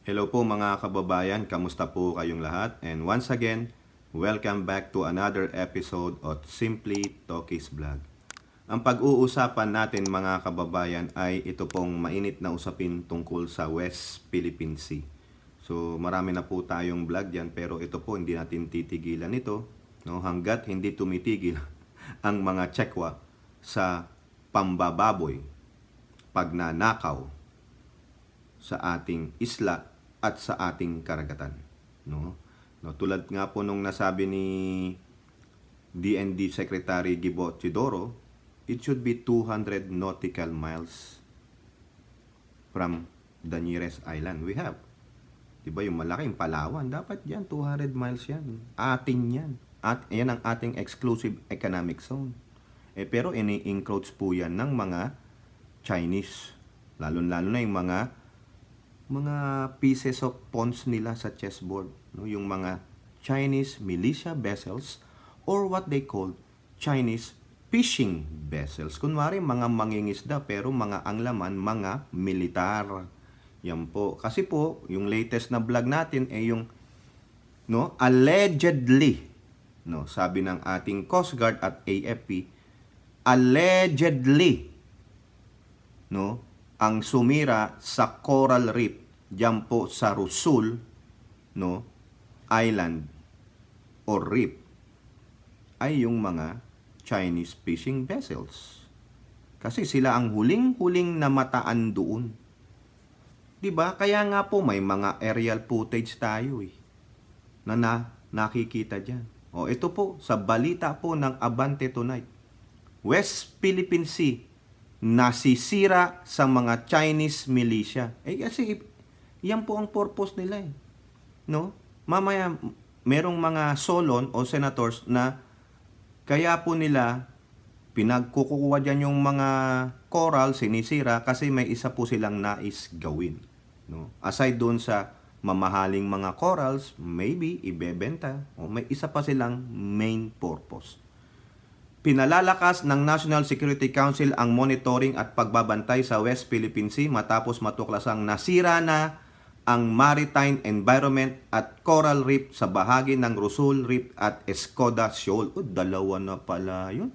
Hello po mga kababayan, kamusta po kayong lahat? And once again, welcome back to another episode of Simply Talkies Vlog. Ang pag-uusapan natin mga kababayan ay ito pong mainit na usapin tungkol sa West Philippine Sea. So marami na po tayong vlog dyan pero ito po hindi natin titigilan ito, no? Hanggat hindi tumitigil ang mga Chekwa sa pambababoy, pagnanakaw sa ating isla at sa ating karagatan, no? Tulad nga po nung nasabi ni DND Secretary Gibo Chidoro, it should be 200 nautical miles from the nearest island we have. Diba yung malaking Palawan, dapat yan 200 miles yan, atin yan, at yan ang ating exclusive economic zone. Pero ini-encroach po yan ng mga Chinese, lalo-lalo na yung mga pieces of pawns nila sa chessboard, no? Yung mga Chinese militia vessels or what they call Chinese fishing vessels. Kunwari mga mangingisda pero mga ang laman mga militar. Yan po. Kasi po yung latest na vlog natin ay yung allegedly, sabi ng ating Coast Guard at AFP, allegedly ang sumira sa coral reef diyan po sa Rusul island or reef ay yung mga Chinese fishing vessels. Kasi sila ang huling-huling namataan doon. 'Di ba? Kaya nga po may mga aerial footage tayo na nakikita diyan. Ito po sa balita po ng Abante Tonight. West Philippine Sea nasisira sa mga Chinese militia. Kasi yan po ang purpose nila no? Mamaya merong mga solon o senators na kaya po nila pinagkukuha dyan yung mga coral, sinisira kasi may isa po silang nais gawin, no? Aside doon sa mamahaling mga corals, maybe ibebenta o may isa pa silang main purpose. Pinalalakas ng National Security Council ang monitoring at pagbabantay sa West Philippine Sea matapos matuklasang nasira na ang maritime environment at coral reef sa bahagi ng Rusul Reef at Escoda Shoal. Dalawa na pala yun.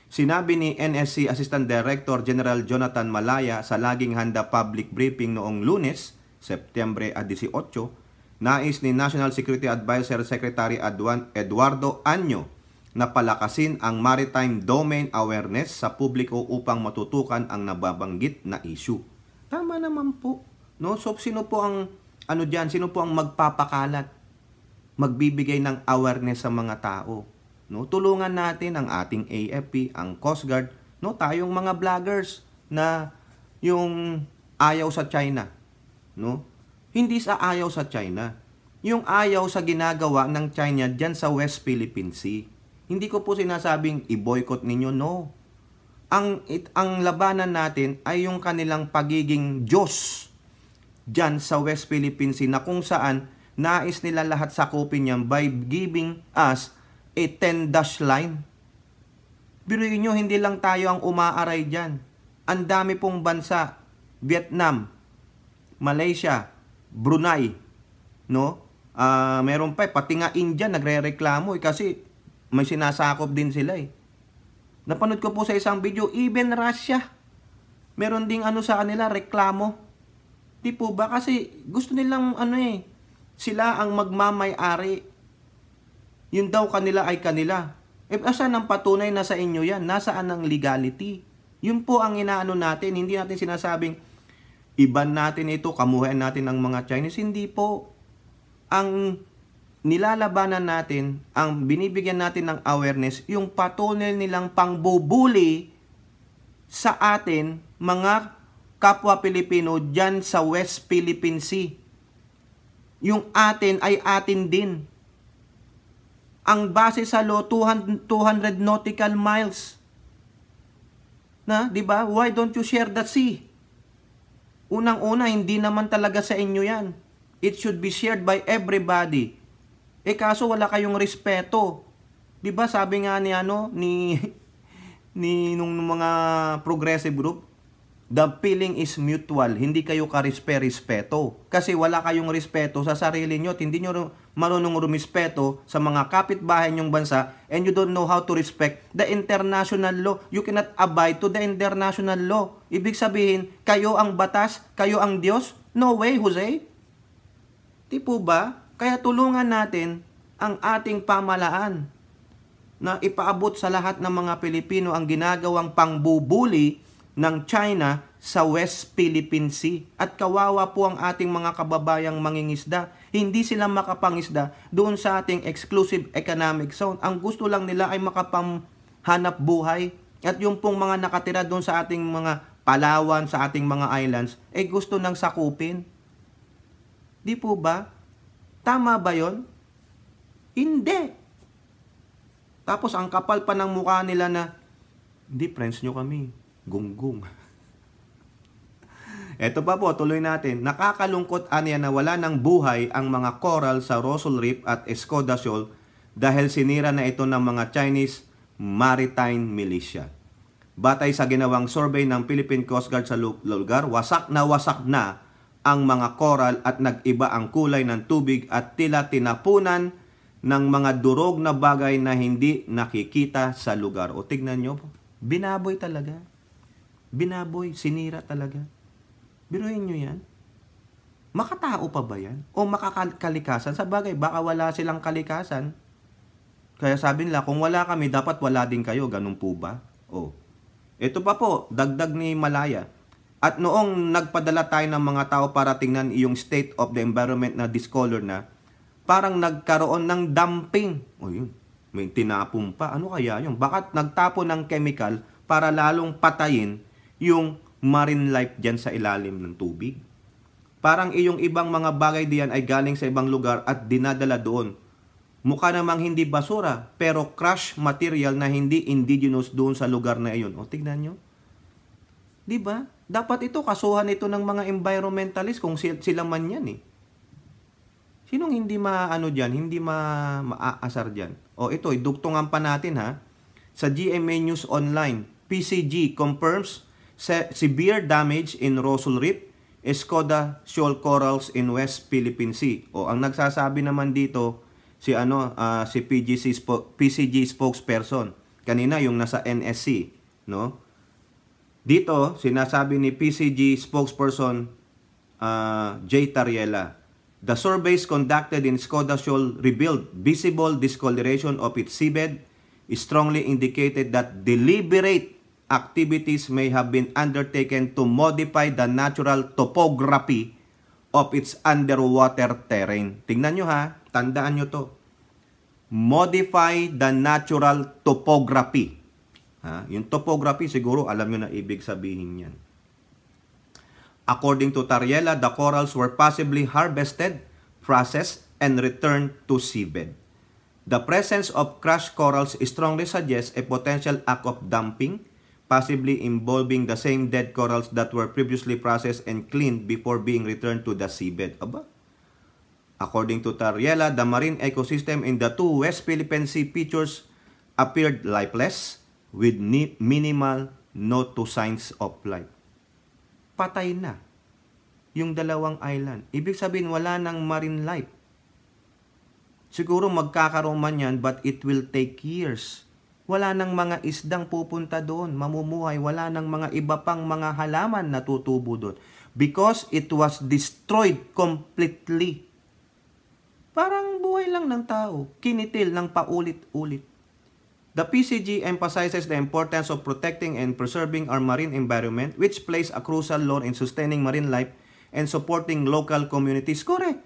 Sinabi ni NSC Assistant Director General Jonathan Malaya sa Laging Handa Public Briefing noong Lunes, Setyembre 18, nais ni National Security Advisor Secretary Eduardo Anyo na palakasin ang maritime domain awareness sa publiko upang matutukan ang nababanggit na issue. Tama naman po, no? So sino po ang sino po ang magpapakalat, magbibigay ng awareness sa mga tao, no? Tulungan natin ang ating AFP, ang Coast Guard, no? Tayong mga vloggers na yung ayaw sa China, no? Hindi sa ayaw sa China, yung ayaw sa ginagawa ng China diyan sa West Philippine Sea. Hindi ko po sinasabing i-boycott ninyo, no. Ang labanan natin ay yung kanilang pagiging Diyos dyan sa West Philippine Sea na kung saan nais nila lahat sakupin yan by giving us a 10-dash line. Biruin nyo, hindi lang tayo ang umaaray dyan. Ang dami pong bansa, Vietnam, Malaysia, Brunei, no? Meron pa, pati nga India nagre-reklamo kasi may sinasakop din sila Napanood ko po sa isang video, even Russia, meron ding sa kanila, reklamo. Di po ba? Kasi gusto nilang sila ang magmamay-ari. Yun daw kanila ay kanila. Asan ang patunay na sa inyo yan? Nasaan ang legality? Yun po ang inaano natin. Hindi natin sinasabing, iban natin ito, kamuhain natin ang mga Chinese. Hindi po. Ang nilalabanan natin, ang binibigyan natin ng awareness, yung patunay nilang pangbubuli sa atin, mga kapwa Pilipino dyan sa West Philippine Sea. Yung atin ay atin din. Ang base sa law, 200 nautical miles. Di ba? Why don't you share that sea? Unang-una, hindi naman talaga sa inyo yan. It should be shared by everybody. Kaso wala kayong respeto. 'Di ba sabi nga ni nung mga progressive group, The feeling is mutual. Hindi kayo karespeto. Kasi wala kayong respeto sa sarili nyo at hindi nyo marunong rumispeto sa mga kapitbahay nyong bansa and you don't know how to respect the international law. You cannot abide to the international law. Ibig sabihin, kayo ang batas, kayo ang Diyos? No way, Jose. Di po ba? Kaya tulungan natin ang ating pamalaan na ipaabot sa lahat ng mga Pilipino ang ginagawang pangbubuli ng China sa West Philippine Sea. At kawawa po ang ating mga kababayang mangingisda. Hindi sila makapangisda doon sa ating exclusive economic zone. Ang gusto lang nila ay makapamhanap buhay. At yung pong mga nakatira doon sa ating mga Palawan, sa ating mga islands, gusto nang sakupin. Di po ba? Tama ba yon? Hindi. Tapos ang kapal pa ng mukha nila na, hindi, friends nyo kami. Gunggong. Eto pa po, tuloy natin. Nakakalungkot aniya na wala ng buhay ang mga coral sa Rossel Reef at Escoda Shoal dahil sinira na ito ng mga Chinese Maritime Militia. Batay sa ginawang survey ng Philippine Coast Guard sa lugar, wasak na ang mga coral at nag-iba ang kulay ng tubig at tila tinapunan ng mga durog na bagay na hindi nakikita sa lugar. O tignan nyo, binaboy talaga. Binaboy, sinira talaga. Biruin nyo yan. Makatao pa ba yan? O makakalikasan? Sa bagay, baka wala silang kalikasan. Kaya sabi nila, kung wala kami, dapat wala din kayo. Ganun po ba? O. Ito pa po, dagdag ni Malaya. At noong nagpadala tayo ng mga tao para tingnan yung state of the environment na discolor na, parang nagkaroon ng dumping. O yun, may tinapon pa. Ano kaya yun? Bakit nagtapon ng chemical para lalong patayin yung marine life dyan sa ilalim ng tubig? Parang iyong ibang mga bagay diyan ay galing sa ibang lugar at dinadala doon. Mukha namang hindi basura, pero crush material na hindi indigenous doon sa lugar na iyon. O, tignan nyo. Diba? Dapat ito, kasuhan ito ng mga environmentalist kung sila man yan eh. Sinong hindi maano dyan, hindi maaasar dyan? O ito, idugtungan pa natin ha. Sa GMA News Online, PCG confirms severe damage in Rossel Reef, Escoda Shoal corals in West Philippine Sea. O ang nagsasabi naman dito si si PCG spokesperson. Kanina yung nasa NSC, no? Dito sinasabi ni PCG spokesperson J. Tariela, the surveys conducted in Escoda Shoal revealed visible discoloration of its seabed, strongly indicated that deliberate activities may have been undertaken to modify the natural topography of its underwater terrain. Tingnan nyo ha, tandaan nyo to. Modify the natural topography. Ha? Yung topography siguro alam nyo na ibig sabihin yan. According to Tariela, the corals were possibly harvested, processed, and returned to seabed. The presence of crushed corals strongly suggests a potential act of dumping, possibly involving the same dead corals that were previously processed and cleaned before being returned to the seabed. Aba? According to Tariela, the marine ecosystem in the two West Philippine Sea features appeared lifeless with minimal no to signs of life. Patay na yung dalawang island. Ibig sabihin, wala nang marine life. Siguro magkakaroon man yan, but it will take years. Wala nang mga isdang pupunta doon, mamumuhay. Wala nang mga iba pang mga halaman na tutubo doon. Because it was destroyed completely. Parang buhay lang ng tao. Kinitil ng paulit-ulit. The PCG emphasizes the importance of protecting and preserving our marine environment, which plays a crucial role in sustaining marine life and supporting local communities. Correct.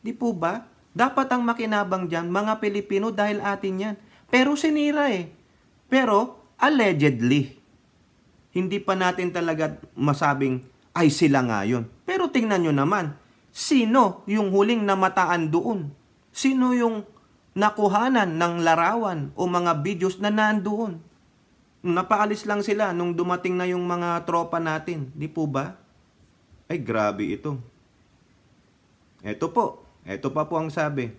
Di po ba? Dapat ang makinabang dyan, mga Pilipino, dahil atin yan. Pero sinira eh. Pero, allegedly. Hindi pa natin talaga masabing, ay sila nga yun. Pero tingnan nyo naman, sino yung huling namataan doon? Sino yung nakuhanan ng larawan o mga videos na nandoon? Napaalis lang sila nung dumating na yung mga tropa natin. Di po ba? Ay, grabe ito. Ito po. Ito pa po ang sabi.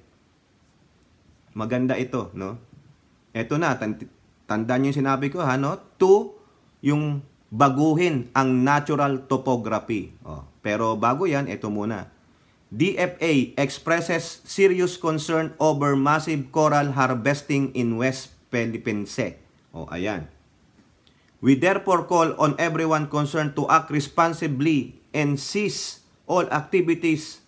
Maganda ito, no? Ito na, tandaan yung sinabi ko, ha, no? 2, yung baguhin ang natural topography. Pero bago yan, ito muna. DFA expresses serious concern over massive coral harvesting in West Philippine Sea. Ayan. We therefore call on everyone concerned to act responsibly and cease all activities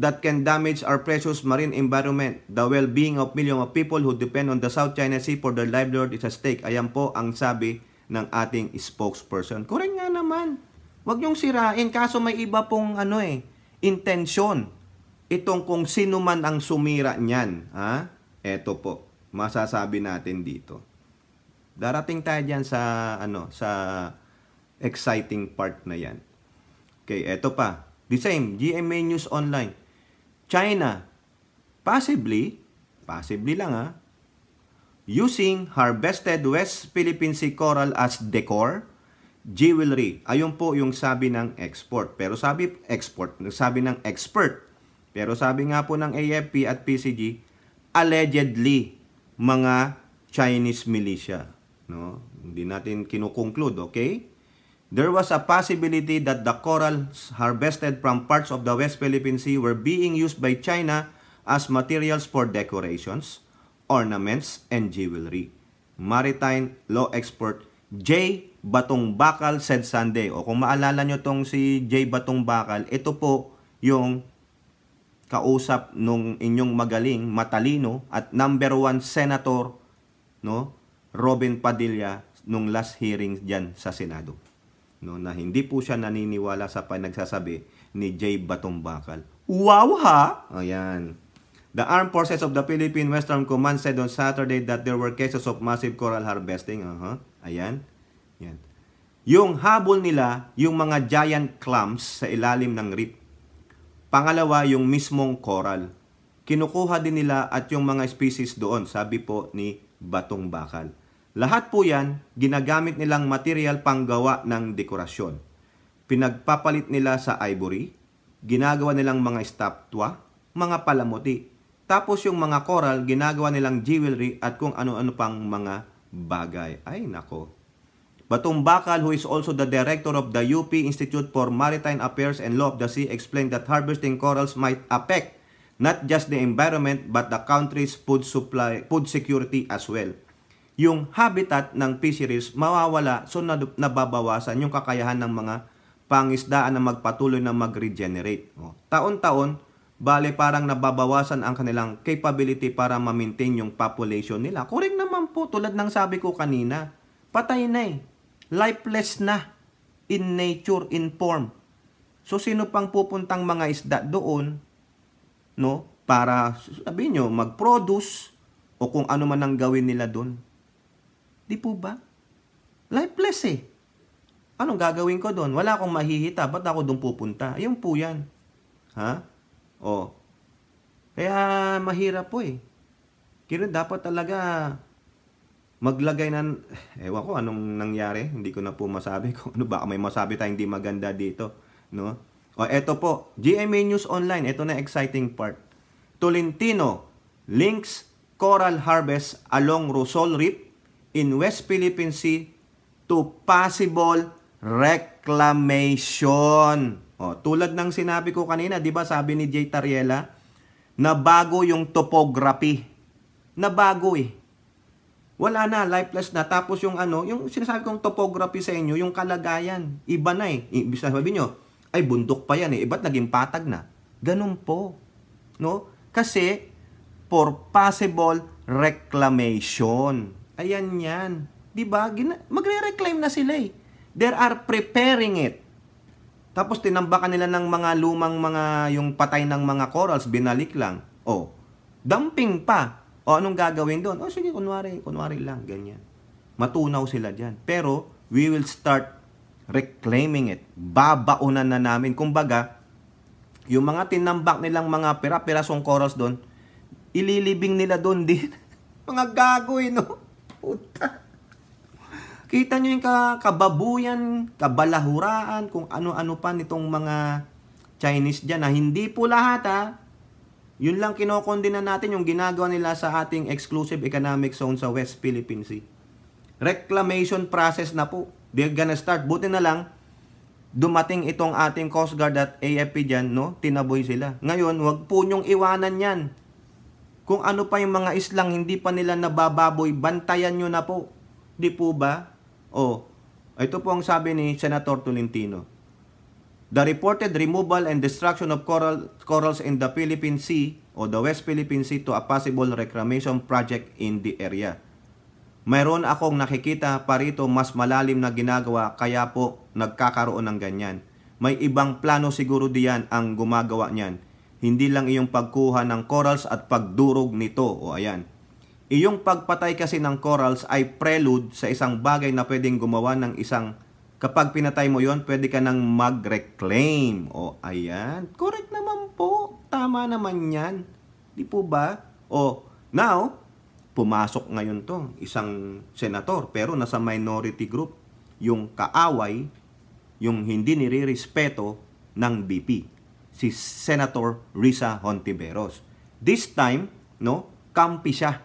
that can damage our precious marine environment. The well-being of millions of people who depend on the South China Sea for their livelihood is at stake. Ayan po ang sabi ng ating spokesperson. Correct nga naman. Huwag niyong sirain, kaso may iba pong intensyon. Itong kung sino man ang sumira niyan. Eto po, masasabi natin dito. Darating tayo dyan sa, sa exciting part na yan. Okay, eto pa. The same, GMA News Online. China, possibly lang using harvested West Philippine Sea coral as decor, jewelry. Ayun po yung sabi ng export. Pero sabi ng expert. Pero sabi nga po ng AFP at PCG, allegedly, mga Chinese militia. No? Hindi natin kinukonclude, okay? There was a possibility that the corals harvested from parts of the West Philippine Sea were being used by China as materials for decorations, ornaments, and jewelry. Maritime law expert J. Batong Bakal said Sunday. O kung maalala nyo tong si J. Batong Bakal, ito po yung kausap nung inyong magaling, matalino, at number 1 senator, no, Robin Padilla, nung last hearing dyan sa Senado. No, na hindi po siya naniniwala sa pinagsasabi ni J. Batong Bakal. Wow ha! Ayan. The Armed Forces of the Philippine Western Command said on Saturday that there were cases of massive coral harvesting. Ayan. Yan. Yung habol nila, yung mga giant clams sa ilalim ng reef. Pangalawa, yung mismong coral. Kinukuha din nila at yung mga species doon, sabi po ni Batong Bakal. Lahat po yan, ginagamit nilang material panggawa ng dekorasyon. Pinagpapalit nila sa ivory, ginagawa nilang mga estatwa, mga palamuti. Tapos yung mga coral, ginagawa nilang jewelry at kung ano-ano pang mga bagay. Ay nako. Batong Bakal, who is also the director of the UP Institute for Maritime Affairs and Law of the Sea, explained that harvesting corals might affect not just the environment but the country's food security as well. Yung habitat ng fisheries mawawala, so nababawasan yung kakayahan ng mga pangisdaan na magpatuloy na mag-regenerate. Taon-taon, bale parang nababawasan ang kanilang capability para ma-maintain yung population nila. Correct naman po, tulad ng sabi ko kanina, patay na lifeless na in nature, in form. So sino pang pupuntang mga isda doon, no, para sabihin nyo, mag-produce o kung ano man ang gawin nila doon? Di po ba? Lifeless Anong gagawin ko doon? Wala akong mahihita. Ba't ako doon pupunta? Ayun po yan. Kaya mahirap po Kaya dapat talaga maglagay ng, ewan ko anong nangyari. Hindi ko na po masabi kung ano. Baka may masabi tayong hindi maganda dito. No? Eto po. GMA News Online. Ito na exciting part. Tolentino links coral harvest along Rosol Reef in West Philippine Sea to possible reclamation. Tulad ng sinabi ko kanina, di ba sabi ni Jay Tariela, na bago yung topography. Na bago Wala na, lifeless na. Tapos yung yung sinasabi kong topography sa inyo, yung kalagayan, iba na Ibig sabihin nyo, ay bundok pa yan ba't naging patag na? Ganun po. No? Kasi, for possible reclamation. Ayan yan. Diba? Magre-reclaim na sila They are preparing it. Tapos tinambakan nila ng mga lumang yung patay ng mga corals, binalik lang. Dumping pa. Anong gagawin doon? Sige, kunwari lang, ganyan. Matunaw sila dyan. Pero, we will start reclaiming it. Babaunan na namin. Kumbaga, yung mga tinambak nilang mga pira-pirasong corals doon, ililibing nila doon din. Mga gago no? Puta. Kita nyo yung kababuyan, kabalahuraan, kung ano-ano pa nitong mga Chinese dyan na hindi po lahat Yun lang kinokondena natin yung ginagawa nila sa ating exclusive economic zone sa West Philippine Sea. Reclamation process na po. They're gonna start. Buti na lang, dumating itong ating Coast Guard at AFP dyan, no? Tinaboy sila. Ngayon, wag po nyong iwanan yan. Kung ano pa yung mga islang hindi pa nila nabababoy, bantayan nyo na po. Di po ba? Ito po ang sabi ni Senator Tolentino. The reported removal and destruction of corals in the Philippine Sea o the West Philippine Sea to a possible reclamation project in the area. Mayroon akong nakikita pa rito mas malalim na ginagawa kaya po nagkakaroon ng ganyan. May ibang plano siguro diyan ang gumagawa niyan. Hindi lang iyong pagkuha ng corals at pagdurog nito. O ayan. Iyong pagpatay kasi ng corals ay prelude sa isang bagay na pwedeng gumawa ng isang kapag pinatay mo yon, pwede ka nang mag-reclaim. O ayan. Correct naman po. Tama naman yan. Di po ba? Now, pumasok ngayon to, isang senator, pero nasa minority group, yung kaaway, yung hindi nire-respeto ng BP, si Senator Risa Hontiveros. This time, no, kampi siya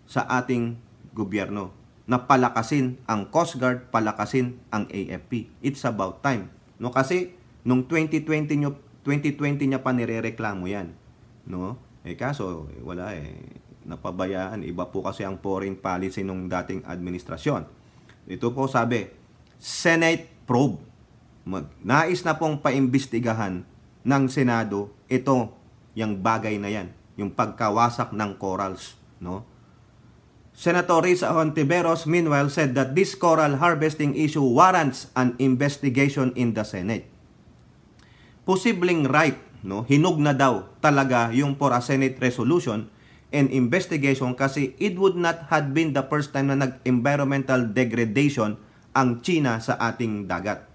sa ating gobyerno na palakasin ang Coast Guard, palakasin ang AFP. It's about time. No, kasi nung 2020 niya pa nirereklamo yan. No? Kaso wala napabayaan. Iba po kasi ang foreign policy nung dating administrasyon. Ito po sabi, Senate probe. Nais na pong paimbestigahan ng Senado ito, yung bagay na yan, yung pagkawasak ng corals, no? Senator Risa Hontiveros meanwhile said that this coral harvesting issue warrants an investigation in the Senate. Posibleng right, no? Hinog na daw talaga yung for a Senate resolution and investigation kasi it would not have been the first time na nag-environmental degradation ang China sa ating dagat.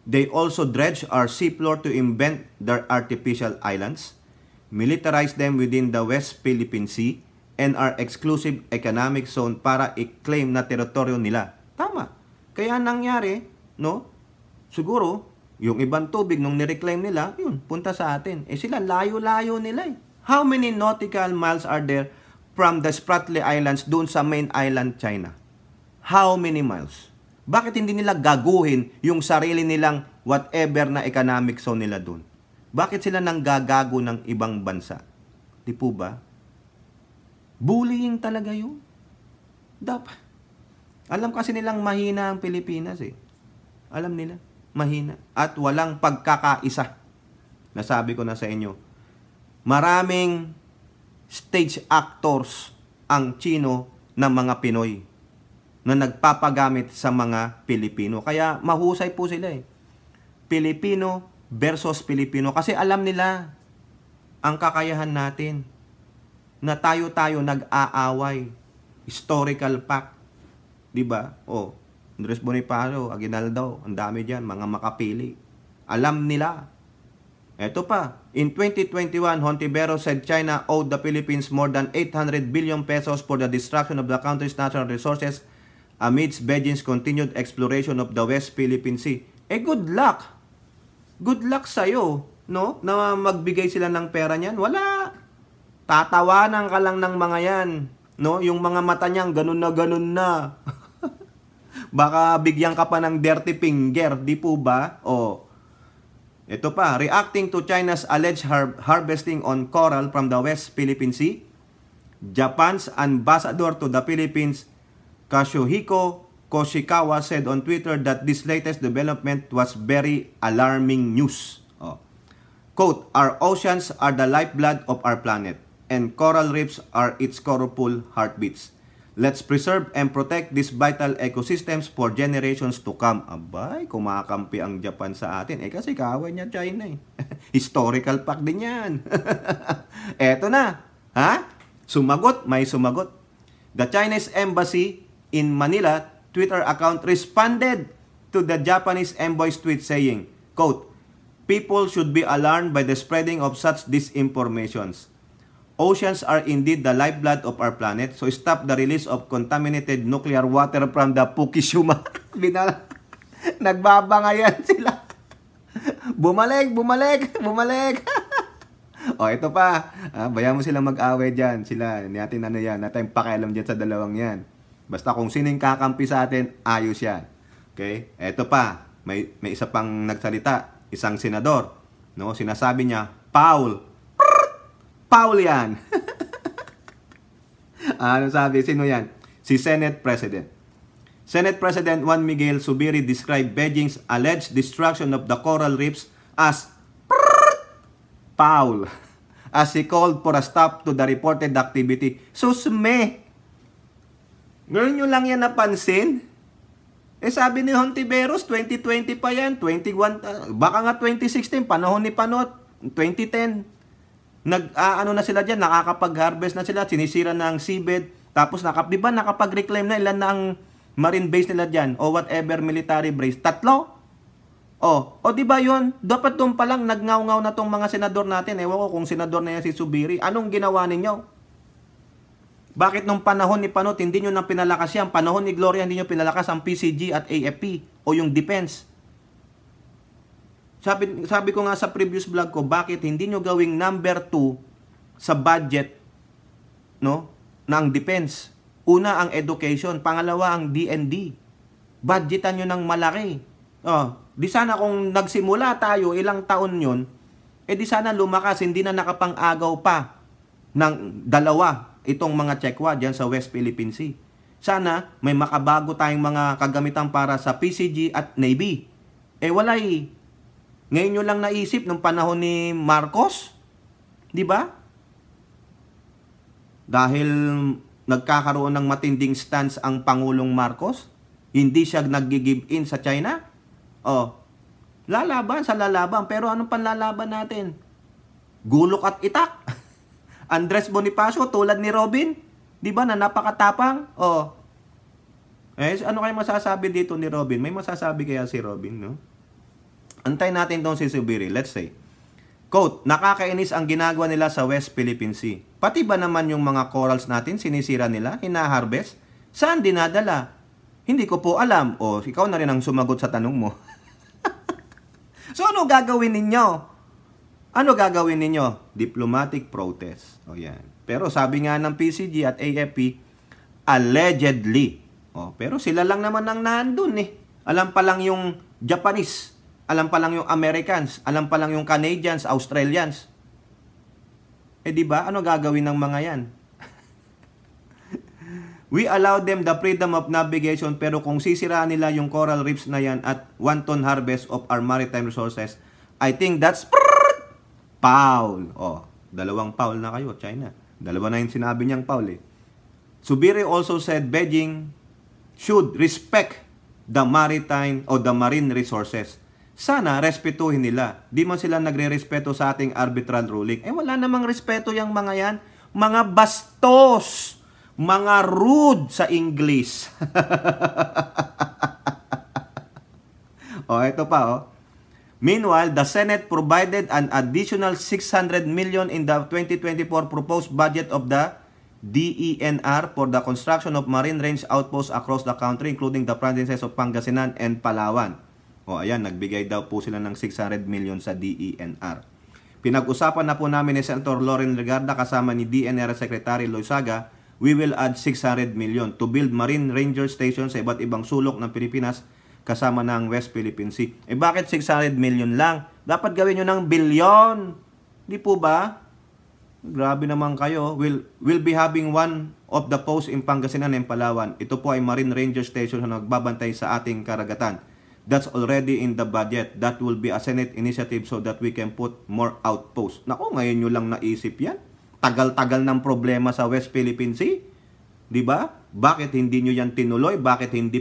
They also dredge our seafloor to invent their artificial islands, militarize them within the West Philippine Sea, and our exclusive economic zone para i-claim na teritoryo nila. Tama. Kaya nangyari, no? Siguro, yung ibang tubig nung nireclaim nila, yun, punta sa atin. Sila, layo-layo nila eh. How many nautical miles are there from the Spratly Islands doon sa main island, China? How many miles? Bakit hindi nila gaguhin yung sarili nilang whatever na economic zone nila doon? Bakit sila nang gagago ng ibang bansa? Di po ba? Bullying talaga yun. Dapat. Alam kasi nilang mahina ang Pilipinas eh. Alam nila, mahina. At walang pagkakaisa. Nasabi ko na sa inyo, maraming stage actors ang Chino ng mga Pinoy na nagpapagamit sa mga Pilipino. Kaya mahusay po sila eh. Pilipino versus Pilipino. Kasi alam nila ang kakayahan natin na tayo-tayo nag-aaway. Historical fact. Diba? Andres Bonifacio, Aguinaldo, ang dami dyan, mga makapili. Alam nila. Eto pa, in 2021, Hontiveros said China owed the Philippines more than 800 billion pesos for the destruction of the country's natural resources amidst Beijing's continued exploration of the West Philippine Sea. Good luck. Good luck sa'yo, no? Na magbigay sila ng pera niyan. Wala. Tatawanan ka lang ng mga yan, no? Yung mga mata niyan, ganun na. Baka bigyan ka pa ng dirty finger, di po ba? Ito pa, reacting to China's alleged harvesting on coral from the West Philippine Sea, Japan's ambassador to the Philippines, Kazuhiko Koshikawa, said on Twitter that this latest development was very alarming news. Quote, our oceans are the lifeblood of our planet, and coral reefs are its colorful heartbeats. Let's preserve and protect these vital ecosystems for generations to come. Abay, kumakampi ang Japan sa atin. Kasi kaaway niya China eh. Historical fact din yan. Eto na. Sumagot, may sumagot. The Chinese Embassy in Manila Twitter account responded to the Japanese envoy's tweet saying, quote, people should be alarmed by the spreading of such disinformations. Oceans are indeed the lifeblood of our planet, so stop the release of contaminated nuclear water from the Fukushima. Nagbabangayan sila. Bumalik. Ito pa. Bayan mo silang mag-away dyan. Sila, natin pakialam dyan sa dalawang yan. Basta kung sino yung kakampi sa atin, ayos yan. Okay? Eto pa, may isa pang nagsalita, isang senador, no? Sinasabi niya, Paul. Paul yan. Ano sabi? Sino yan? Si Senate President. Senate President Juan Miguel Zubiri described Beijing's alleged destruction of the coral reefs as Paul, as he called for a stop to the reported activity. Susme! Ngayon nyo lang yan napansin? Sabi ni Hontiveros, 2020 pa yan, 21, baka nga 2016, panahon ni Panot, 2010. Ano na sila dyan, nakakapag-harvest na sila, sinisira na ang seabed, tapos di ba nakapag-reclaim na ilan na ang marine base nila dyan, o whatever military base, 3? O di ba yun? Dapat doon pa lang nagngaw-ngaw na tong mga senador natin. Ewan ko kung senador na yan si Zubiri. Anong ginawa ninyo? Bakit nung panahon ni Panot hindi nyo nang pinalakas yan? Panahon ni Gloria hindi nyo pinalakas ang PCG at AFP o yung defense? Sabi ko nga sa previous vlog ko, bakit hindi nyo gawing number 2 sa budget, no, ng defense? Una ang education, pangalawa ang D&D. Budgetan nyo ng malaki. Di sana kung nagsimula tayo ilang taon yun, di sana lumakas, hindi na nakapang-agaw pa ng 2 itong mga Chekwa dyan sa West Philippine Sea. Sana may makabago tayong mga kagamitan para sa PCG at Navy. Wala eh. Ngayon nyo lang naisip nung panahon ni Marcos, di ba? Dahil nagkakaroon ng matinding stance ang Pangulong Marcos, hindi siya nag-give in sa China. Lalaban sa lalaban. Pero anong panlalaban natin? Gulok at itak. Andres Bonifacio tulad ni Robin, 'di ba, na napakatapang? Ano kayo masasabi dito ni Robin? May masasabi kaya si Robin, no? Antay natin tong si Zubiri. Let's say, quote, nakakainis ang ginagawa nila sa West Philippine Sea. Pati ba naman yung mga corals natin sinisira nila, hina-harvest? Saan dinadala? Hindi ko po alam. Ikaw na rin ang sumagot sa tanong mo. So ano gagawin ninyo? Ano gagawin ninyo? Diplomatic protest. Yan. Pero sabi nga ng PCG at AFP, allegedly. Pero sila lang naman ang nandun eh. Alam pa lang yung Japanese. Alam pa lang yung Americans. Alam pa lang yung Canadians, Australians. Di ba? Ano gagawin ng mga yan? We allow them the freedom of navigation, pero kung sisiraan nila yung coral reefs na yan at 1-ton harvest of our maritime resources, I think that's Paul. 2 Paul na kayo, China. 2 na yung sinabi niyang Paul eh. Zubiri also said Beijing should respect the maritime o the marine resources. Sana respetuhin nila. Di man sila nagre-respeto sa ating arbitral ruling. Wala namang respeto yung mga yan. Mga bastos. Mga rude sa English. Ito pa Meanwhile, the Senate provided an additional 600 million in the 2024 proposed budget of the DENR for the construction of marine range outposts across the country, including the provinces of Pangasinan and Palawan. Ayan, nagbigay daw po sila ng 600 million sa DENR. Pinag-usapan na po namin ni Senator Loren Legarda kasama ni DENR Secretary Loizaga, we will add 600 million to build marine ranger stations sa iba't ibang sulok ng Pilipinas kasama ng West Philippine Sea. Bakit 600 million lang? Dapat gawin nyo ng bilyon. Di po ba? Grabe naman kayo. We'll be having one of the posts in Pangasinan and Palawan. Ito po ay Marine Ranger Station na nagbabantay sa ating karagatan. That's already in the budget. That will be a Senate initiative so that we can put more outposts. Naku, ngayon nyo lang naisip yan. Tagal-tagal ng problema sa West Philippine Sea. Di ba? Bakit hindi nyo yan tinuloy? Bakit hindi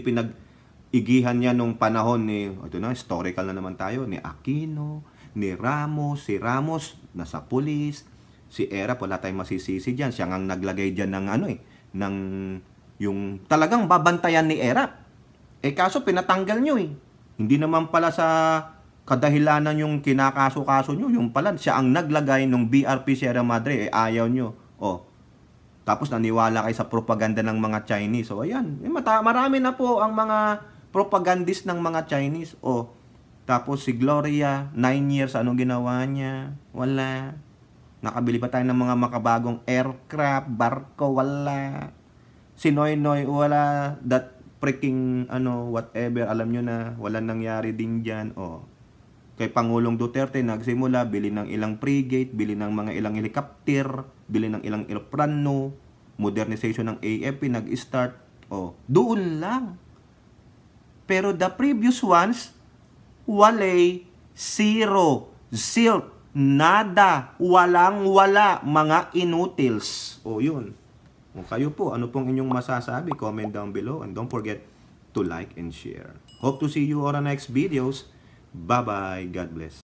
igihan niya nung panahon ni, historical na naman tayo, ni Aquino, ni Ramos, si Ramos, nasa pulis, si Erap, wala tayong masisisi dyan. Siya ang naglagay dyan ng yung talagang babantayan ni Erap. Kaso pinatanggal nyo eh. Hindi naman pala sa kadahilanan yung kinakaso-kaso nyo, yung pala, siya ang naglagay ng BRP Sierra Madre, ayaw nyo. Tapos naniwala kayo sa propaganda ng mga Chinese. Ayan, marami na po ang mga propagandist ng mga Chinese. Tapos si Gloria, 9 years, anong ginawa niya? Wala. Nakabili pa tayo ng mga makabagong aircraft, barko, wala. Si Noy Noy, wala. That freaking whatever, alam nyo na walang nangyari din dyan. Kay Pangulong Duterte nagsimula, bili ng ilang frigate, bili ng mga ilang helicopter, bili ng ilang eroplano, modernization ng AFP nag-start. Doon lang. Pero the previous ones, walay, zero, zilch, nada, walang-wala, mga inutils. Yun. Kayo po, ano pong inyong masasabi? Comment down below and don't forget to like and share. Hope to see you on our next videos. Bye-bye. God bless.